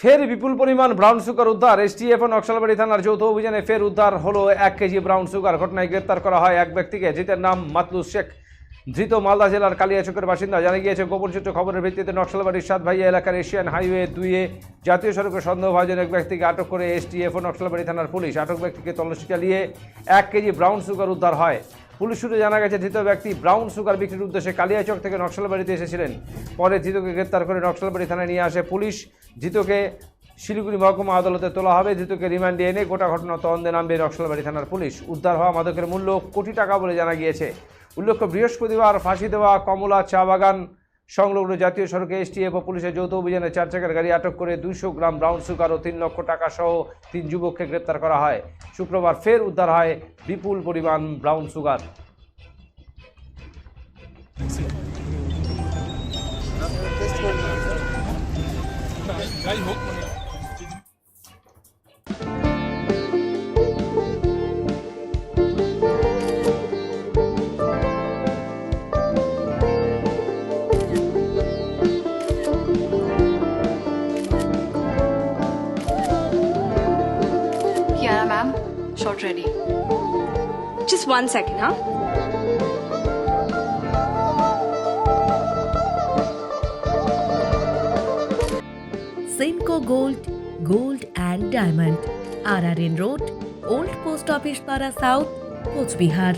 ফের বিপুল পরিমাণ brown sugar উদ্ধার। এসটিএফ ও নকশালবাড়ি থানার যৌথ অভিযানে ফের উদ্ধার হলো 1 কেজি ব্রাউন সুগার। ঘটনায় গ্রেপ্তার করা হয় এক ব্যক্তিকে, ধৃতের নাম মাতলুস শেখ। ধৃত মালদা জেলার কালিয়াচকের বাসিন্দা। জানা গিয়েছে, গোপন সূত্রে খবরের ভিত্তিতে নকশালবাড়ির সাতভাইয়া এলাকার এশিয়ান হাইওয়ে 2-এ জাতীয় সড়কে সন্দেহভাজন এক ব্যক্তিকে আটক করে এসটিএফ ও নকশালবাড়ি থানার পুলিশ। আটক ব্যক্তিকে তল্লাশি চালিয়ে 1 কেজি ব্রাউন সুগার উদ্ধার হয়। পুলিশ সূত্রে জানা গেছে, ধৃত ব্যক্তি ব্রাউন সুগার বিক্রির উদ্দেশ্যে কালিয়াচক থেকে নকশালবাড়িতে এসেছিলেন। পরে ধৃতকে গ্রেপ্তার করে নকশালবাড়ি থানায় নিয়ে আসে পুলিশ। ধৃতকে শিলিগুড়ি মহকুমা আদালতে তোলা হবে। ধৃতকে রিমান্ডে এনে গোটা ঘটনা তদন্তে নামবে নকশালবাড়ি থানার পুলিশ। উদ্ধার হওয়া মাদকের মূল্য কোটি টাকা বলে জানা গিয়েছে। উল্লেখ্য, বৃহস্পতিবার ফাঁসি দেওয়া কমলা চা বাগান সংলগ্ন জাতীয় সড়কে এসটিএফ ও পুলিশের যৌথ অভিযানে 4 চাকার গাড়ি আটক করে 200 গ্রাম ব্রাউন সুগার ও 3 লক্ষ টাকা সহ 3 যুবককে গ্রেপ্তার করা হয়। শুক্রবার ফের উদ্ধার হয় বিপুল পরিমাণ brown sugar. Yeah, ma'am. Shot ready. Just 1 second, huh? Simco Gold and Diamond, RRN Road, Old Post Office Para South, Coach Bihar.